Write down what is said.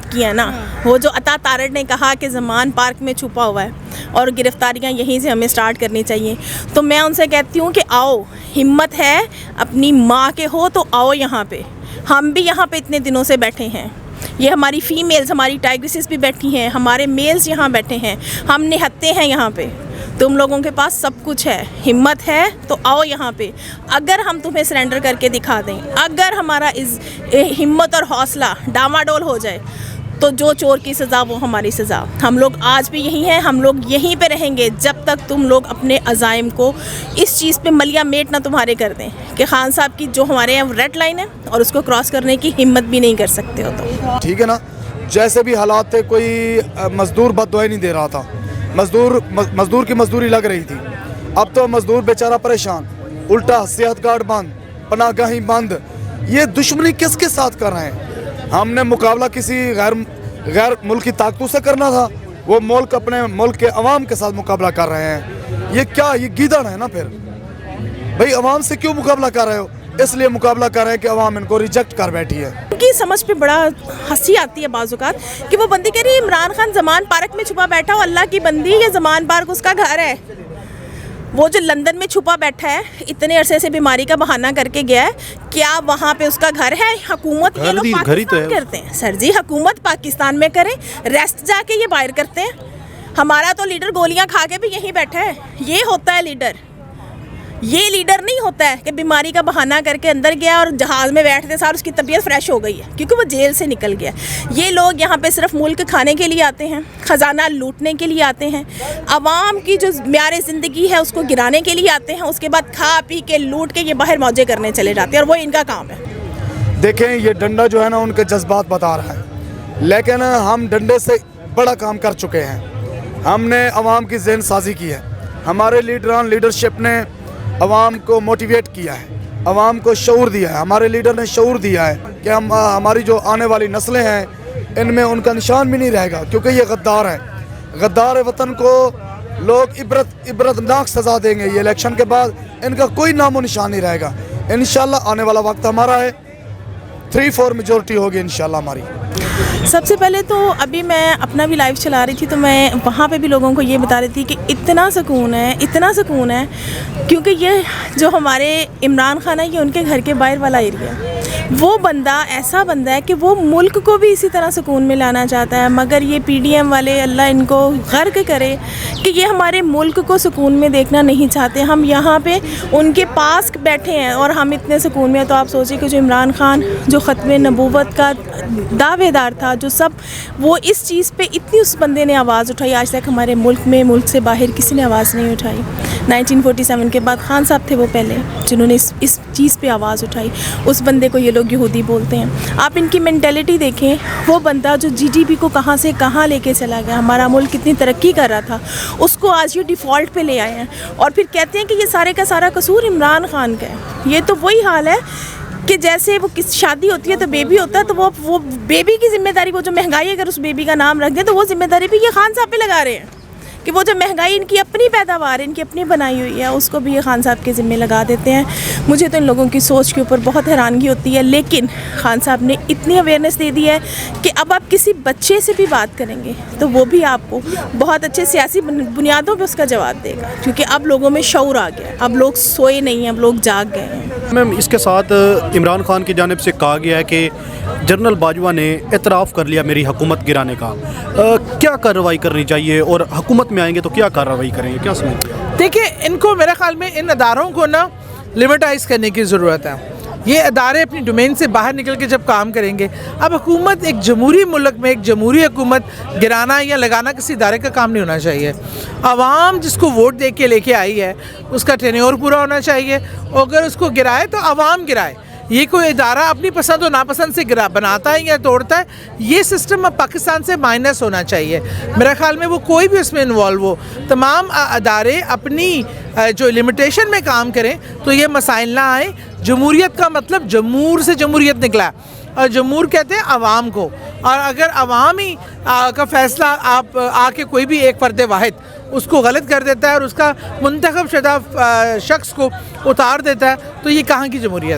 किया ना, वो जो अता तारड़ ने कहा कि ज़मान पार्क में छुपा हुआ है और गिरफ्तारियां यहीं से हमें स्टार्ट करनी चाहिए, तो मैं उनसे कहती हूँ कि आओ, हिम्मत है, अपनी माँ के हो तो आओ यहाँ पे। हम भी यहाँ पे इतने दिनों से बैठे हैं, ये हमारी फ़ीमेल्स, हमारी टाइग्रेसेस भी बैठी हैं, हमारे मेल्स यहाँ बैठे हैं, हम निहत्ते हैं यहाँ पे। तुम लोगों के पास सब कुछ है, हिम्मत है तो आओ यहाँ पे। अगर हम तुम्हें सरेंडर करके दिखा दें, अगर हमारा इस हिम्मत और हौसला डामाडोल हो जाए, तो जो चोर की सज़ा वो हमारी सज़ा। हम लोग आज भी यहीं हैं, हम लोग यहीं पे रहेंगे जब तक तुम लोग अपने अज़ाइम को इस चीज़ पे मलिया मेट ना तुम्हारे कर दें कि खान साहब की जो हमारे यहाँ रेड लाइन है और उसको क्रॉस करने की हिम्मत भी नहीं कर सकते हो। तो ठीक है ना, जैसे भी हालात थे, कोई मज़दूर बददुआई नहीं दे रहा था, मज़दूर की मजदूरी लग रही थी। अब तो मज़दूर बेचारा परेशान, उल्टा सेहत कार्ड बंद, पनाहगाही बंद। ये दुश्मनी किसके साथ कर रहे हैं? हमने मुकाबला किसी गैर मुल्की ताकतों से करना था, वो मुल्क अपने मुल्क के अवाम के साथ मुकाबला कर रहे हैं। ये क्या, ये गीदड़ है ना? फिर भाई अवाम से क्यों मुकाबला कर रहे हो? इसलिए मुकाबला कर रहे हैं कि अवाम इनको रिजेक्ट कर बैठी है। उनकी समझ पे बड़ा हंसी आती है बाज़-औक़ात कि वो बंदी कह रही है इमरान खान ज़मान पार्क में छुपा बैठा हो। अल्लाह की बंदी, ये ज़मान पार्क उसका घर है। वो जो लंदन में छुपा बैठा है, इतने अरसे से बीमारी का बहाना करके गया है, क्या वहाँ पे उसका घर है? हुकूमत ये लोग पाकिस्तान करते हैं सर जी, हुकूमत पाकिस्तान में करे, रेस्ट जाके ये बाहर करते हैं। हमारा तो लीडर गोलियां खा के भी यहीं बैठा है। ये होता है लीडर, ये लीडर नहीं होता है कि बीमारी का बहाना करके अंदर गया और जहाज़ में बैठते सार उसकी तबीयत फ्रेश हो गई है क्योंकि वो जेल से निकल गया। ये लोग यहाँ पे सिर्फ मुल्क खाने के लिए आते हैं, ख़जाना लूटने के लिए आते हैं, आवाम की जो म्यार ज़िंदगी है उसको गिराने के लिए आते हैं। उसके बाद खा पी के लूट के ये बाहर मौजे करने चले जाते हैं और वो इनका काम है। देखें, ये डंडा जो है ना उनके जज्बात बता रहा है, लेकिन हम डंडे से बड़ा काम कर चुके हैं। हमने अवाम की ज़हन साजी की है, हमारे लीडरशिप ने अवाम को मोटिवेट किया है, अवाम को शऊर दिया है। हमारे लीडर ने शऊर दिया है कि हम हमारी जो आने वाली नस्लें हैं इनमें उनका निशान भी नहीं रहेगा, क्योंकि ये गद्दार है, गद्दार वतन को लोग इबरतनाक सज़ा देंगे। ये इलेक्शन के बाद इनका कोई नामो निशान नहीं रहेगा। इंशाल्लाह आने वाला वक्त हमारा है, 3-4 मेजॉरिटी होगी इंशाल्लाह हमारी। सबसे पहले तो अभी मैं अपना भी लाइव चला रही थी, तो मैं वहाँ पे भी लोगों को ये बता रही थी कि इतना सुकून है, इतना सुकून है, क्योंकि ये जो हमारे इमरान खान है, ये उनके घर के बाहर वाला एरिया है। वो बंदा ऐसा बंदा है कि वो मुल्क को भी इसी तरह सुकून में लाना चाहता है, मगर ये PDM वाले, अल्लाह इनको गर्क करे कि ये हमारे मुल्क को सुकून में देखना नहीं चाहते। हम यहाँ पे उनके पास बैठे हैं और हम इतने सुकून में। तो आप सोचिए कि जो इमरान खान जो ख़त्मे नबूवत का दावेदार था, जो सब, वो इस चीज़ पे इतनी उस बंदे ने आवाज़ उठाई। आज तक हमारे मुल्क में, मुल्क से बाहर किसी ने आवाज़ नहीं उठाई। 1947 के बाद खान साहब थे वो पहले जिन्होंने इस चीज़ पे आवाज़ उठाई। उस बंदे को ये लोग यहूदी बोलते हैं। आप इनकी मेंटेलिटी देखें, वो बंदा जो GDP को कहाँ से कहाँ लेके चला गया, हमारा मुल्क कितनी तरक्की कर रहा था, उसको आज ये डिफ़ॉल्ट पे ले आए हैं और फिर कहते हैं कि ये सारे का सारा कसूर इमरान खान का है। ये तो वही हाल है कि जैसे वो किस शादी होती है तो बेबी होता है, तो वो बेबी की जिम्मेदारी, वो जो महंगाई अगर उस बेबी का नाम रख दें तो वो जिम्मेदारी भी ये खान साहब पे लगा रहे हैं कि वो जो महंगाई इनकी अपनी पैदावार, इनकी अपनी बनाई हुई है, उसको भी ये खान साहब के ज़िम्मे लगा देते हैं। मुझे तो इन लोगों की सोच के ऊपर बहुत हैरानगी होती है, लेकिन खान साहब ने इतनी अवेयरनेस दे दी है कि अब आप किसी बच्चे से भी बात करेंगे तो वो भी आपको बहुत अच्छे सियासी बुनियादों पर उसका जवाब देगा, क्योंकि अब लोगों में शऊर आ गया, अब लोग सोए नहीं हैं, अब लोग जाग गए हैं। मैम, इसके साथ इमरान खान की जानिब से कहा गया है कि जनरल बाजवा ने इतराफ़ कर लिया मेरी हुकूमत गिराने का। क्या कार्रवाई करनी चाहिए और हुकूमत में आएंगे तो क्या कार्रवाई करेंगे, क्या समझते हैं? देखिए, इनको मेरे ख्याल में इन अदारों को ना लिमिटाइज़ करने की ज़रूरत है। ये अदारे अपनी डोमेन से बाहर निकल के जब काम करेंगे, अब हुकूमत, एक जमहूरी मुल्क में एक जमहूरी हुकूमत गिराना या लगाना किसी इदारे का काम नहीं होना चाहिए। आवाम जिसको वोट दे के लेके आई है उसका टेन्योर पूरा होना चाहिए, और अगर उसको गिराए तो आवाम गिराए। ये कोई इदारा अपनी पसंद और नापसंद से बनाता है या तोड़ता है, ये सिस्टम अब पाकिस्तान से माइनस होना चाहिए। मेरे ख्याल में वो कोई भी उसमें इन्वॉल्व हो, तमाम अदारे अपनी जो लिमिटेशन में काम करें तो ये मसाइल ना आए। जमहूरियत का मतलब जमहूर से जमहूरियत निकला, और जमहूर कहते हैं आवाम को, और अगर आवाम ही का फ़ैसला आप आके कोई भी एक फ़र्द वाहिद उसको गलत कर देता है और उसका मुंतखब शुदा शख्स को उतार देता है, तो ये कहाँ की जमहूरियत।